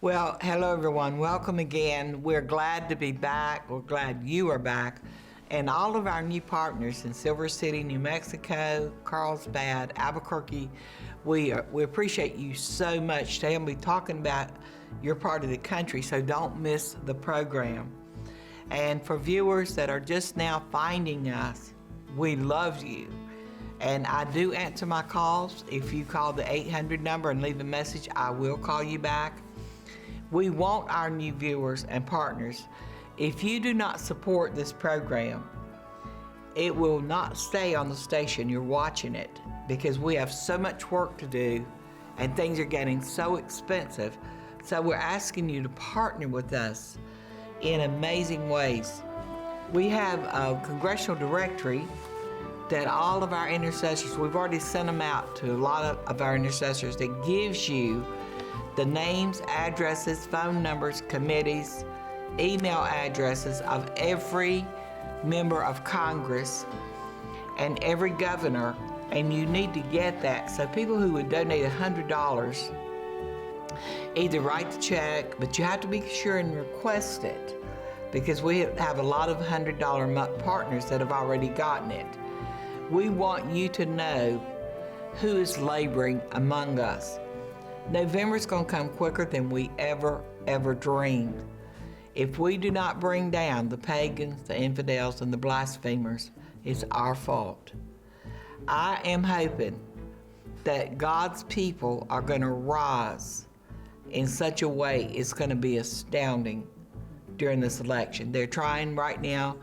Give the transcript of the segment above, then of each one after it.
Well, hello everyone. Welcome again. We're glad to be back. We're glad you are back. And all of our new partners in Silver City, New Mexico, Carlsbad, Albuquerque, we appreciate you so much. Today I'm going to be talking about your part of the country, so don't miss the program. And for viewers that are just now finding us, we love you. And I do answer my calls. If you call the 800 number and leave a message, I will call you back. We want our new viewers and partners. If you do not support this program, it will not stay on the station. You're watching it because we have so much work to do and things are getting so expensive. So we're asking you to partner with us in amazing ways. We have a congressional directory that all of our intercessors, we've already sent them out to a lot of our intercessors, that gives you the names, addresses, phone numbers, committees, email addresses of every member of Congress and every governor, and you need to get that. So people who would donate $100 either write the check, but you have to be sure and request it because we have a lot of $100 a month partners that have already gotten it. We want you to know who is laboring among us. November's going to come quicker than we ever dreamed. If we do not bring down the pagans, the infidels, and the blasphemers, it's our fault. I am hoping that God's people are going to rise in such a way it's going to be astounding during this election. They're trying right now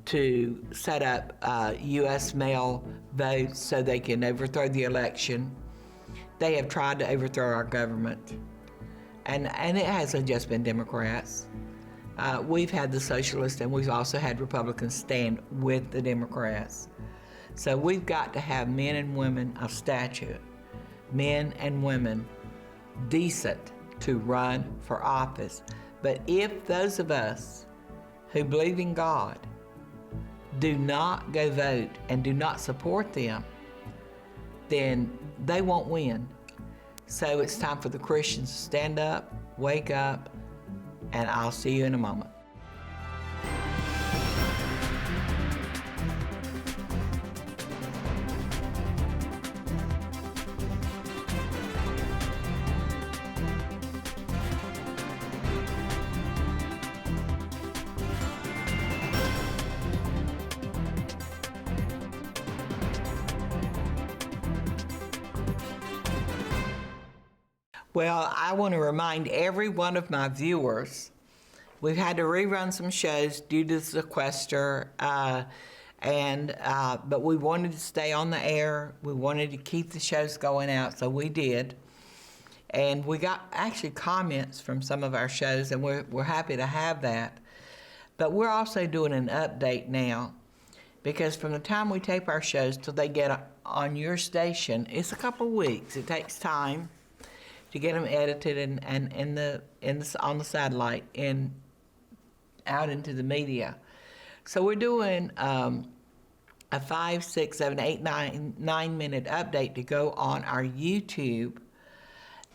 to set up U.S. mail votes so they can overthrow the election. They have tried to overthrow our government, and it hasn't just been Democrats. We've had the socialists, and we've also had Republicans stand with the Democrats. So we've got to have men and women of stature, men and women decent to run for office. But if those of us who believe in God do not go vote and do not support them, then they won't win. So it's time for the Christians to stand up, wake up, and I'll see you in a moment. Well, I want to remind every one of my viewers, we've had to rerun some shows due to the sequester, but we wanted to stay on the air. We wanted to keep the shows going out, so we did. And we got actually comments from some of our shows, and we're happy to have that. But we're also doing an update now, because from the time we tape our shows till they get on your station, it's a couple of weeks. It takes time to get them edited and on the satellite and out into the media. So we're doing a 5, 6, 7, 8, 9 minute update to go on our YouTube.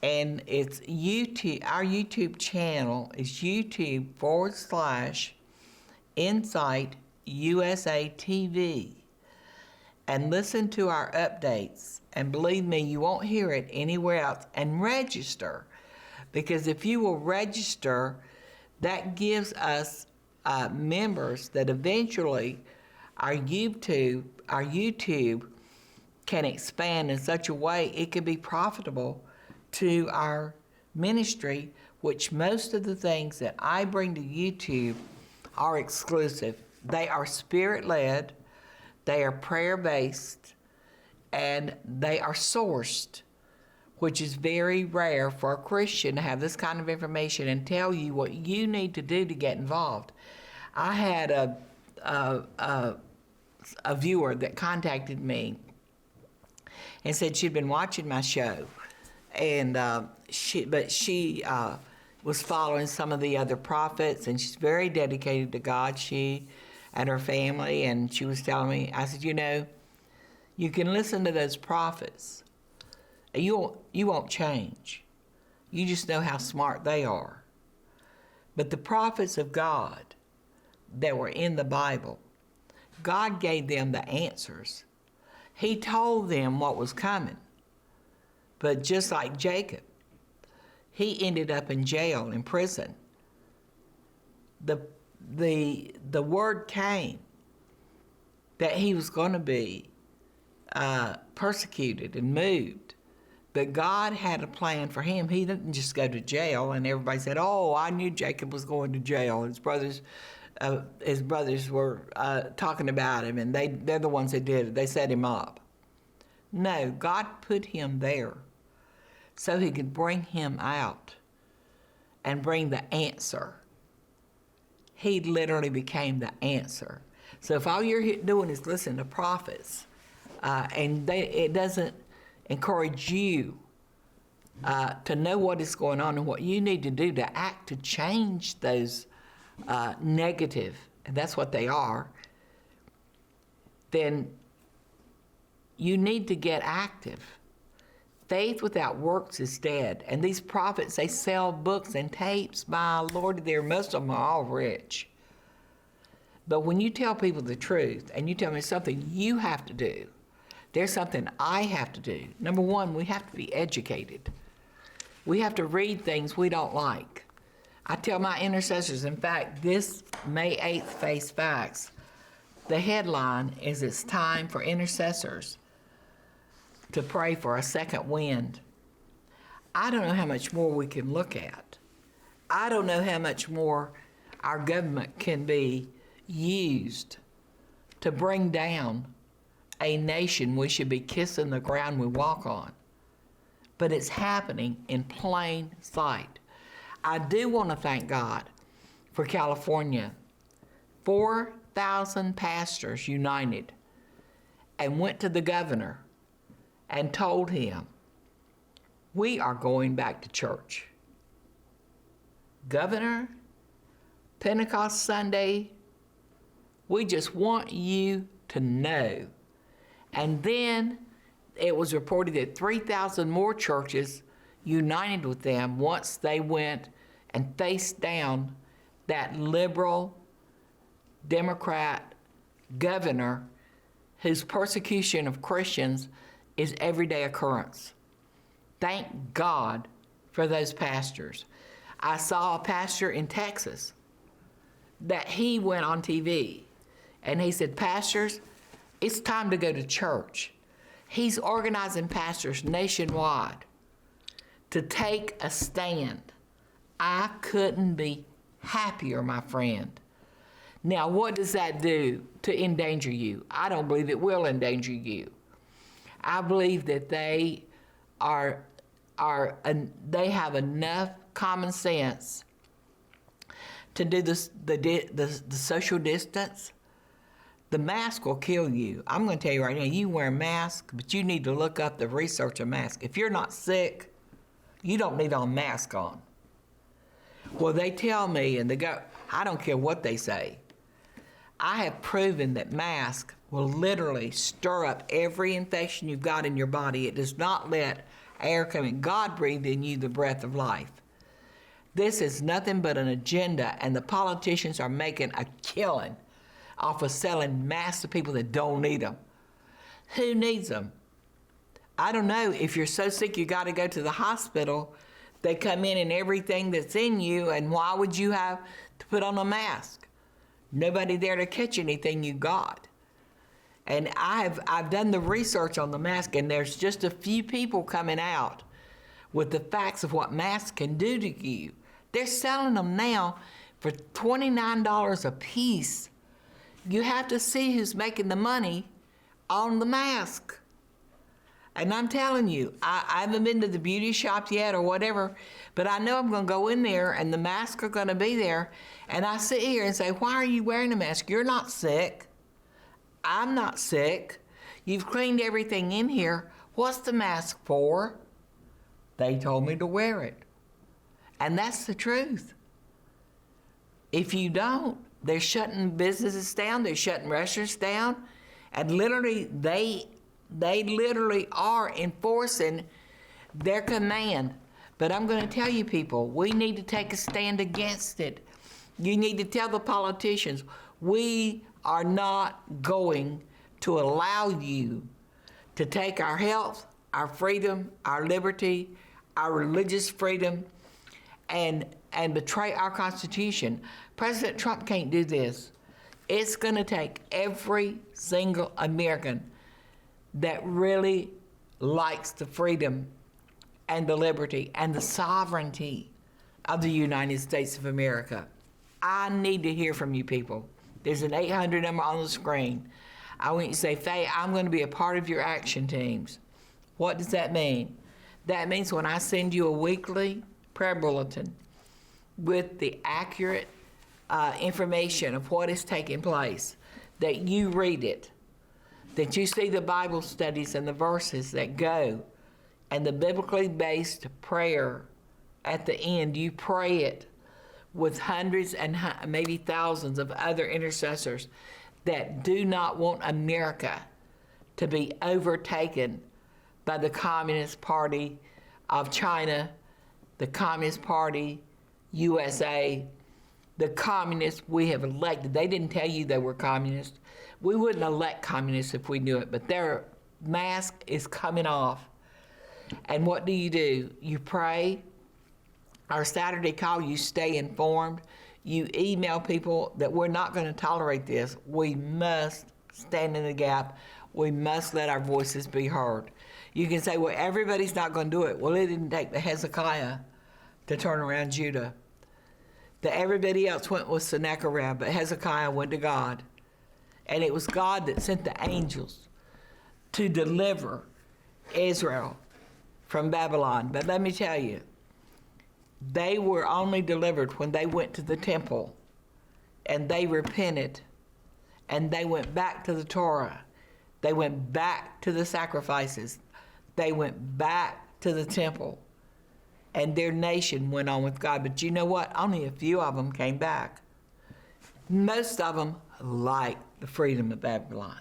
And it's YouTube, our YouTube channel is YouTube/Insight USA TV. And listen to our updates. And believe me, you won't hear it anywhere else. And register. Because if you will register, that gives us members that eventually our YouTube can expand in such a way it can be profitable to our ministry, which most of the things that I bring to YouTube are exclusive. They are spirit-led. They are prayer-based, and they are sourced, which is very rare for a Christian to have this kind of information and tell you what you need to do to get involved. I had a viewer that contacted me and said she'd been watching my show, and she was following some of the other prophets, and she's very dedicated to God. She and her family, and she was telling me, I said, you know, you can listen to those prophets, and you won't change. You just know how smart they are. But the prophets of God that were in the Bible, God gave them the answers. He told them what was coming. But just like Jacob, he ended up in jail, in prison. The word came that he was going to be persecuted and moved. But God had a plan for him. He didn't just go to jail, and everybody said, "Oh, I knew Jacob was going to jail." His brothers were talking about him, and they're the ones that did it. They set him up. No, God put him there so he could bring him out and bring the answer. He literally became the answer. So if all you're doing is listen to prophets, and it doesn't encourage you to know what is going on and what you need to do to act to change those negative, and that's what they are, then you need to get active. Faith without works is dead. And these prophets, they sell books and tapes. My Lord, most of them are all rich. But when you tell people the truth and you tell me something you have to do, there's something I have to do. Number one, we have to be educated. We have to read things we don't like. I tell my intercessors, in fact, this May 8th Face Facts, the headline is "It's time for intercessors to pray for a second wind." I don't know how much more we can look at. I don't know how much more our government can be used to bring down a nation we should be kissing the ground we walk on. But it's happening in plain sight. I do want to thank God for California. 4,000 pastors united and went to the governor and told him, "We are going back to church. Governor, Pentecost Sunday, we just want you to know." And then it was reported that 3,000 more churches united with them once they went and faced down that liberal Democrat governor whose persecution of Christians is everyday occurrence. Thank God for those pastors. I saw a pastor in Texas that he went on TV and he said, "Pastors, it's time to go to church." He's organizing pastors nationwide to take a stand. I couldn't be happier, my friend. Now, what does that do to endanger you? I don't believe it will endanger you. I believe that they they have enough common sense to do the social distance. The mask will kill you. I'm going to tell you right now, you wear a mask, but you need to look up the research of mask. If you're not sick, you don't need a mask on. Well, they tell me, and I don't care what they say. I have proven that mask will literally stir up every infection you've got in your body. It does not let air come in. God breathed in you the breath of life. This is nothing but an agenda, and the politicians are making a killing off of selling masks to people that don't need them. Who needs them? I don't know. If you're so sick you got to go to the hospital, they come in and everything that's in you, and why would you have to put on a mask? Nobody there to catch anything you got. And I've done the research on the mask, and there's just a few people coming out with the facts of what masks can do to you. They're selling them now for $29 a piece. You have to see who's making the money on the mask. And I'm telling you, I haven't been to the beauty shop yet or whatever, but I know I'm going to go in there and the masks are going to be there. And I sit here and say, "Why are you wearing a mask? You're not sick. I'm not sick. You've cleaned everything in here. What's the mask for?" They told me to wear it. And that's the truth. If you don't, they're shutting businesses down, they're shutting restaurants down, and literally they literally are enforcing their command. But I'm going to tell you people, we need to take a stand against it. You need to tell the politicians, we are not going to allow you to take our health, our freedom, our liberty, our religious freedom, and betray our Constitution. President Trump can't do this. It's going to take every single American that really likes the freedom and the liberty and the sovereignty of the United States of America. I need to hear from you people. There's an 800 number on the screen. I want you to say, Faye, I'm going to be a part of your action teams. What does that mean? That means when I send you a weekly prayer bulletin with the accurate information of what is taking place, that you read it, that you see the Bible studies and the verses that go, and the biblically based prayer at the end, you pray it with hundreds and maybe thousands of other intercessors that do not want America to be overtaken by the Communist Party of China, the Communist Party USA, the communists we have elected. They didn't tell you they were communists. We wouldn't elect communists if we knew it, but their mask is coming off. And what do? You pray. Our Saturday call, you stay informed. You email people that we're not going to tolerate this. We must stand in the gap. We must let our voices be heard. You can say, well, everybody's not going to do it. Well, it didn't take the Hezekiah to turn around Judah. That everybody else went with Sennacherib, but Hezekiah went to God. And it was God that sent the angels to deliver Israel from Babylon. But let me tell you, they were only delivered when they went to the temple and they repented and they went back to the Torah. They went back to the sacrifices. They went back to the temple, and their nation went on with God. But you know what? Only a few of them came back. Most of them liked the freedom of Babylon.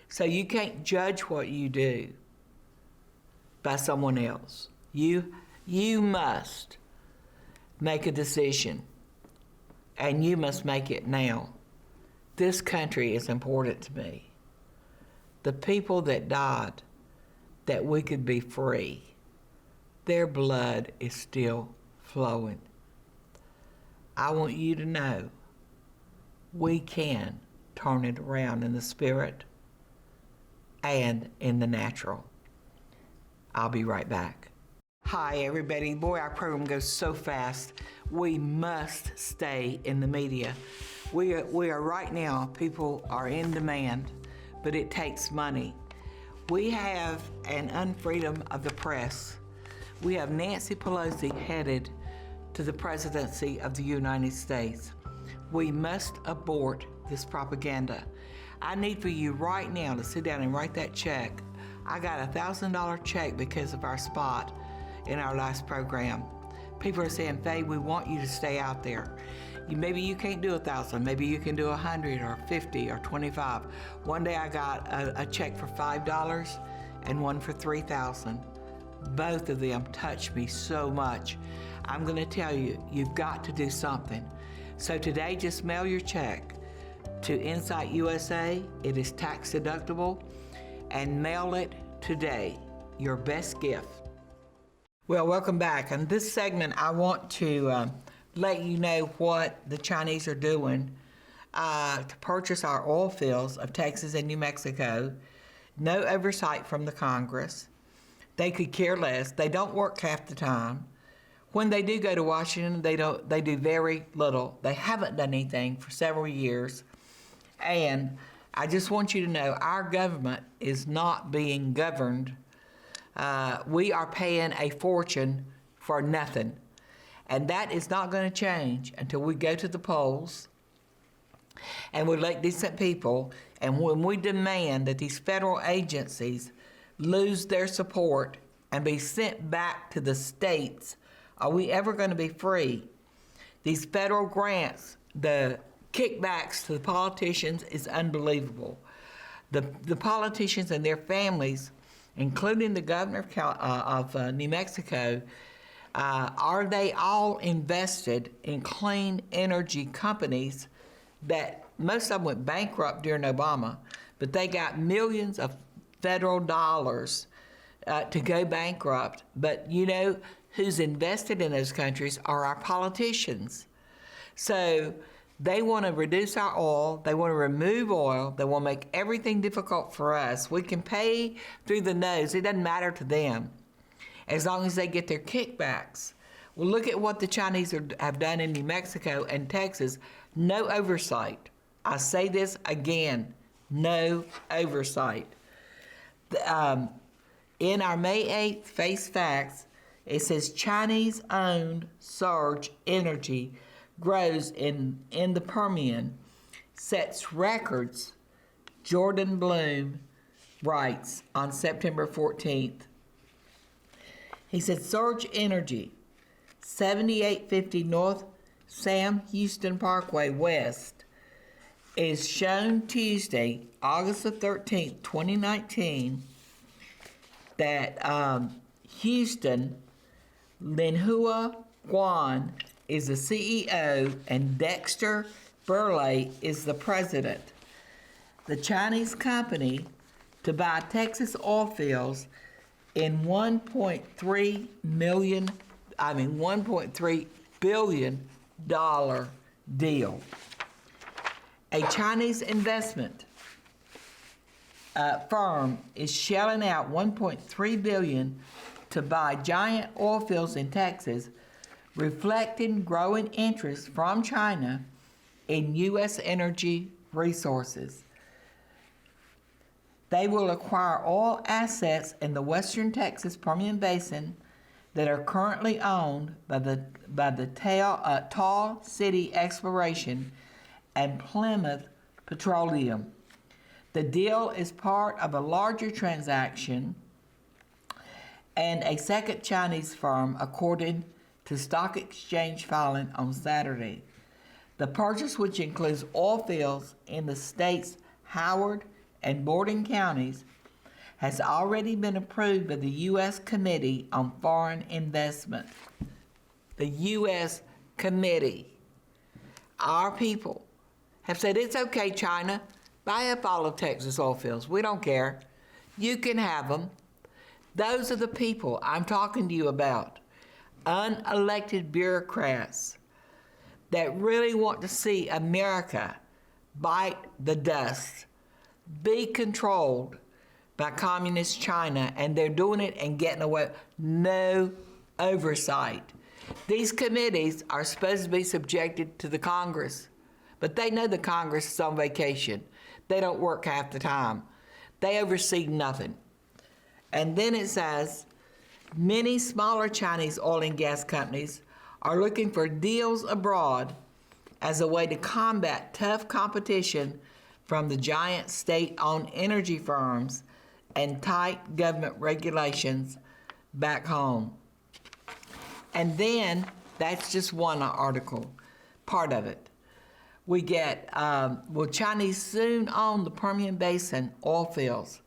So you can't judge what you do by someone else. You must make a decision, and you must make it now. This country is important to me. The people that died, that we could be free, their blood is still flowing. I want you to know we can turn it around in the spirit and in the natural. I'll be right back. Hi, everybody. Boy, our program goes so fast. We must stay in the media. We are right now, people are in demand, but it takes money. We have an unfreedom of the press. We have Nancy Pelosi headed to the presidency of the United States. We must abort this propaganda. I need for you right now to sit down and write that check. I got a $1,000 check because of our spot in our last program. People are saying, Faye, we want you to stay out there. Maybe you can't do 1,000, maybe you can do 100 or 50 or 25. One day I got a check for $5 and one for $3,000. Both of them touched me so much. I'm gonna tell you, you've got to do something. So today, just mail your check to Insight USA. It is tax deductible, and mail it today. Your best gift. Well, welcome back. In this segment, I want to let you know what the Chinese are doing to purchase our oil fields of Texas and New Mexico. No oversight from the Congress. They could care less. They don't work half the time. When they do go to Washington, they do very little. They haven't done anything for several years. And I just want you to know our government is not being governed. We are paying a fortune for nothing. And that is not going to change until we go to the polls and we elect decent people. And when we demand that these federal agencies lose their support and be sent back to the states, are we ever going to be free? These federal grants, the kickbacks to the politicians is unbelievable. The politicians and their families, including the governor of New Mexico, Are they all invested in clean energy companies that most of them went bankrupt during Obama, but they got millions of federal dollars to go bankrupt? But you know who's invested in those countries are our politicians. So they want to reduce our oil. They want to remove oil. They want to make everything difficult for us. We can pay through the nose. It doesn't matter to them as long as they get their kickbacks. Well, look at what the Chinese have done in New Mexico and Texas. No oversight. I say this again, no oversight. In our May 8th Face Facts, it says Chinese-owned Surge Energy grows in the Permian, sets records, Jordan Bloom writes on September 14th. He said Surge Energy, 7850 North Sam Houston Parkway West, is shown Tuesday, August the 13th, 2019, that Houston Linhua Guan is the CEO and Dexter Burley is the president. The Chinese company to buy Texas oil fields in $1.3 billion deal. A Chinese investment firm is shelling out $1.3 billion to buy giant oil fields in Texas, reflecting growing interest from China in U.S. energy resources. They will acquire oil assets in the western Texas Permian Basin that are currently owned by the Tall City Exploration and Plymouth Petroleum. The deal is part of a larger transaction and a second Chinese firm, according to stock exchange filing on Saturday. The purchase, which includes oil fields in the state's Howard and Borden counties, has already been approved by the U.S. Committee on Foreign Investment. The U.S. Committee, our people, have said, it's okay, China, buy up all of Texas oil fields. We don't care. You can have them. Those are the people I'm talking to you about. Unelected bureaucrats that really want to see America bite the dust, be controlled by communist China, and they're doing it and getting away. No oversight. These committees are supposed to be subjected to the Congress, but they know the Congress is on vacation. They don't work half the time. They oversee nothing. And then it says, many smaller Chinese oil and gas companies are looking for deals abroad as a way to combat tough competition from the giant state-owned energy firms and tight government regulations back home. And then, that's just one article, part of it. We get, will Chinese soon own the Permian Basin oil fields,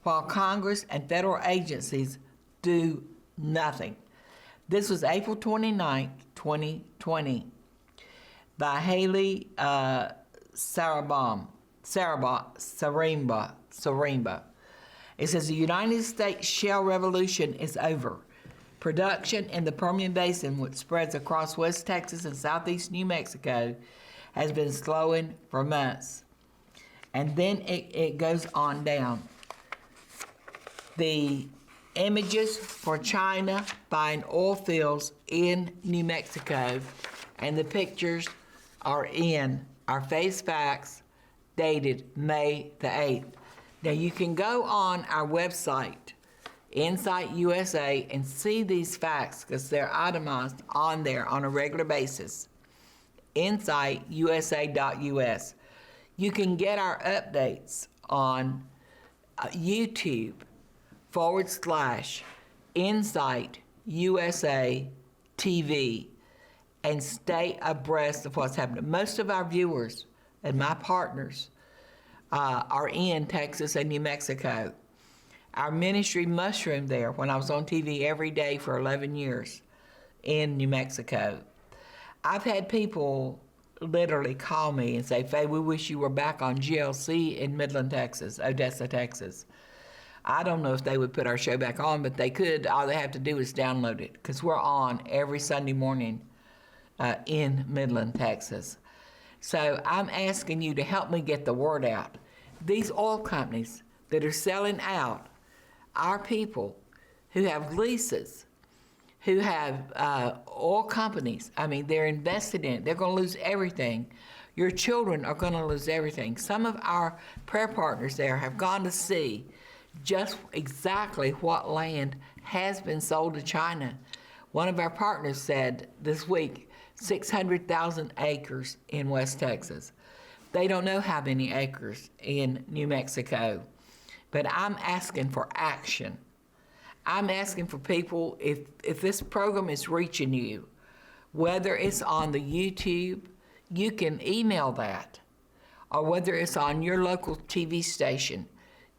while Congress and federal agencies do nothing? This was April 29, 2020, by Haley Sarimba. It says the United States shale revolution is over. Production in the Permian Basin, which spreads across West Texas and southeast New Mexico, has been slowing for months. And then it goes on down. The images for China buying oil fields in New Mexico, and the pictures are in our Face Facts dated May the 8th. Now you can go on our website, Insight USA, and see these facts because they're itemized on there on a regular basis. InsightUSA.us. You can get our updates on YouTube /Insight USA TV and stay abreast of what's happening. Most of our viewers and my partners are in Texas and New Mexico. Our ministry mushroomed there when I was on TV every day for 11 years in New Mexico. I've had people literally call me and say, Faye, we wish you were back on GLC in Midland, Texas, Odessa, Texas. I don't know if they would put our show back on, but they could. All they have to do is download it, because we're on every Sunday morning in Midland, Texas. So I'm asking you to help me get the word out. These oil companies that are selling out our people who have leases, who have oil companies, I mean, they're invested in it. They're going to lose everything. Your children are going to lose everything. Some of our prayer partners there have gone to see just exactly what land has been sold to China. One of our partners said this week, 600,000 acres in West Texas. They don't know how many acres in New Mexico, but I'm asking for action. I'm asking for people, if this program is reaching you, whether it's on the YouTube, you can email that, or whether it's on your local TV station,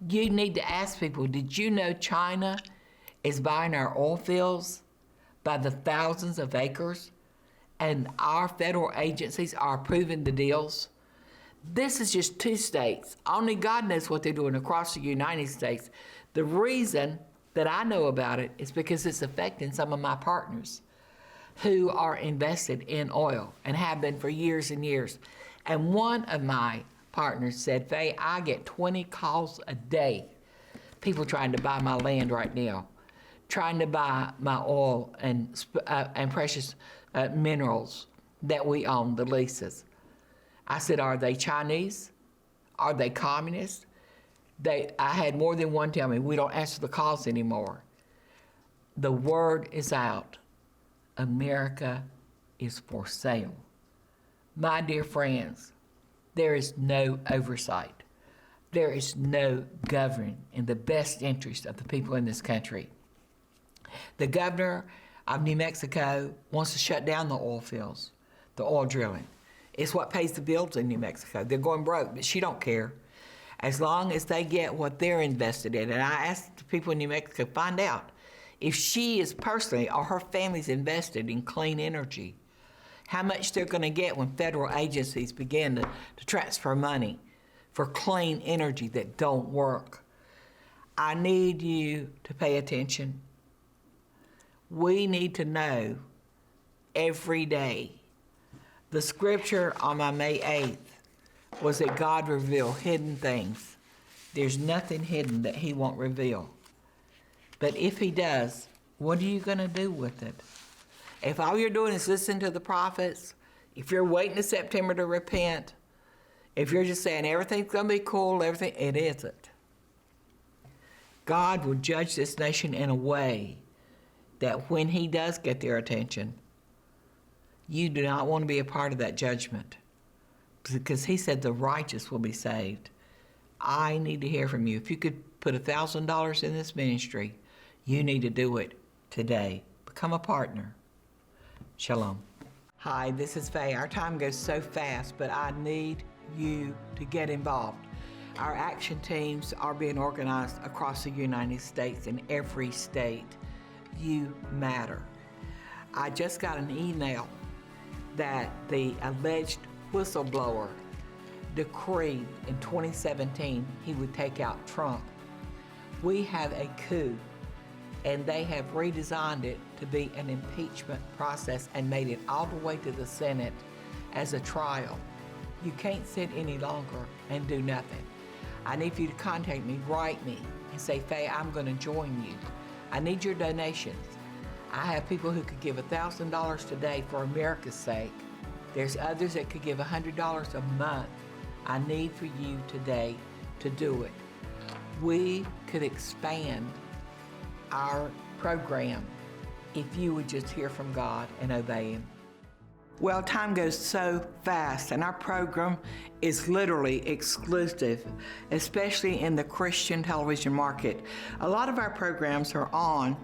you need to ask people, did you know China is buying our oil fields by the thousands of acres, and our federal agencies are approving the deals? This is just 2 states. Only God knows what they're doing across the United States. The reason that I know about it is because it's affecting some of my partners who are invested in oil and have been for years and years. And one of my partners said, Faye, I get 20 calls a day, people trying to buy my land right now, trying to buy my oil and precious minerals that we own, the leases. I said, are they Chinese? Are they communists? I had more than one tell me, we don't answer the calls anymore. The word is out. America is for sale. My dear friends, there is no oversight. There is no governing in the best interest of the people in this country. The governor of New Mexico wants to shut down the oil fields, the oil drilling. It's what pays the bills in New Mexico. They're going broke, but she don't care. As long as they get what they're invested in. And I asked the people in New Mexico, find out if she is personally or her family's invested in clean energy, how much they're going to get when federal agencies begin to transfer money for clean energy that don't work. I need you to pay attention. We need to know every day. The scripture on my May 8th was that God reveal hidden things. There's nothing hidden that he won't reveal. But if he does, what are you going to do with it? If all you're doing is listening to the prophets, if you're waiting to September to repent, if you're just saying everything's going to be cool, it isn't. God will judge this nation in a way that when he does get their attention, you do not want to be a part of that judgment, because he said the righteous will be saved. I need to hear from you. If you could put $1,000 in this ministry, you need to do it today. Become a partner. Shalom. Hi, this is Faye. Our time goes so fast, but I need you to get involved. Our action teams are being organized across the United States, in every state. You matter. I just got an email that the alleged whistleblower decreed in 2017 he would take out Trump. We have a coup, and they have redesigned it to be an impeachment process and made it all the way to the Senate as a trial. You can't sit any longer and do nothing. I need for you to contact me, write me, and say, Faye, I'm going to join you. I need your donations. I have people who could give $1,000 today for America's sake. There's others that could give $100 a month. I need for you today to do it. We could expand our program if you would just hear from God and obey him. Well, time goes so fast, and our program is literally exclusive, especially in the Christian television market. A lot of our programs are on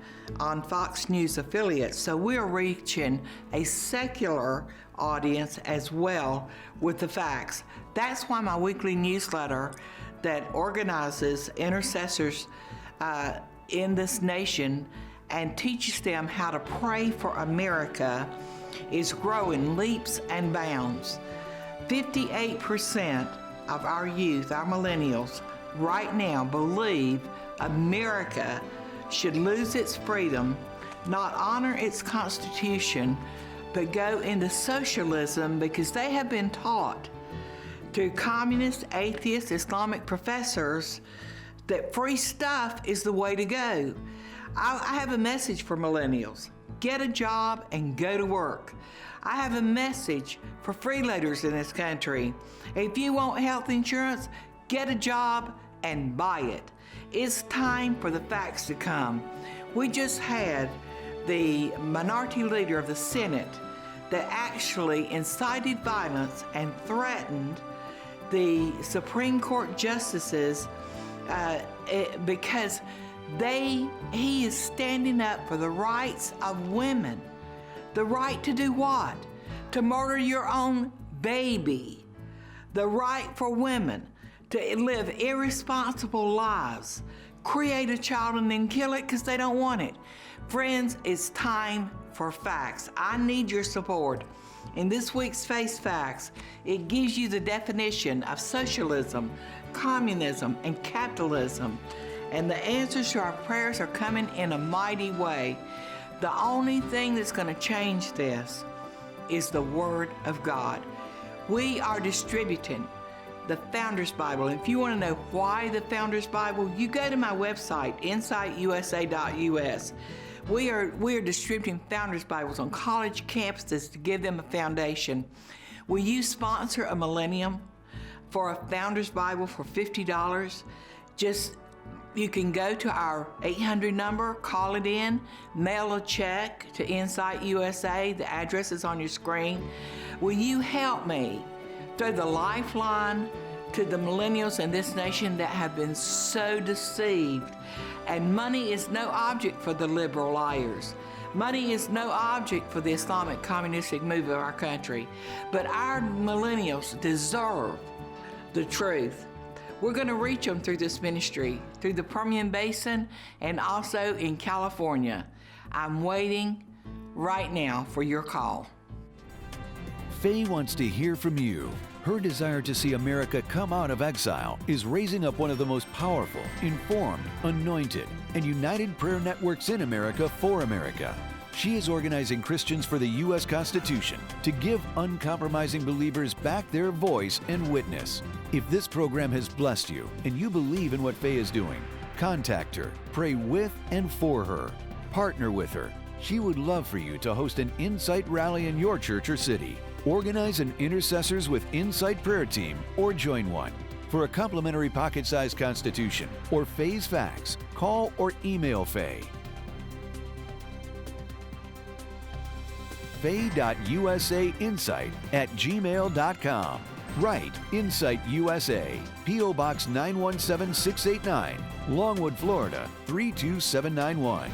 Fox News affiliates, so we are reaching a secular audience as well with the facts. That's why my weekly newsletter that organizes intercessors in this nation and teaches them how to pray for America is growing leaps and bounds. 58% of our youth, our millennials, right now believe America should lose its freedom, not honor its Constitution, but go into socialism because they have been taught through communist, atheist, Islamic professors that free stuff is the way to go. I have a message for millennials. Get a job and go to work. I have a message for freeloaders in this country. If you want health insurance, get a job and buy it. It's time for the facts to come. We just had the minority leader of the Senate that actually incited violence and threatened the Supreme Court justices because he is standing up for the rights of women. The right to do what? To murder your own baby. The right for women to live irresponsible lives, create a child and then kill it because they don't want it. Friends, it's time for facts. I need your support. In this week's Face Facts, it gives you the definition of socialism, communism, and capitalism. And the answers to our prayers are coming in a mighty way. The only thing that's going to change this is the Word of God. We are distributing the Founders Bible. If you want to know why the Founders Bible, you go to my website, insightUSA.us. We are distributing Founders Bibles on college campuses to give them a foundation. Will you sponsor a millennium for a Founders Bible for $50? You can go to our 800 number, call it in, mail a check to Insight USA. The address is on your screen. Will you help me throw the lifeline to the millennials in this nation that have been so deceived? And money is no object for the liberal liars. Money is no object for the Islamic communistic move of our country. But our millennials deserve the truth. We're going to reach them through this ministry, through the Permian Basin and also in California. I'm waiting right now for your call. Faye wants to hear from you. Her desire to see America come out of exile is raising up one of the most powerful, informed, anointed, and united prayer networks in America for America. She is organizing Christians for the U.S. Constitution to give uncompromising believers back their voice and witness. If this program has blessed you and you believe in what Faye is doing, contact her, pray with and for her, partner with her. She would love for you to host an Insight rally in your church or city. Organize an Intercessors with Insight prayer team or join one. For a complimentary pocket-sized constitution or Faye's facts, call or email Faye. faye.usainsight@gmail.com. Write Insight USA, P.O. Box 917689, Longwood, Florida 32791.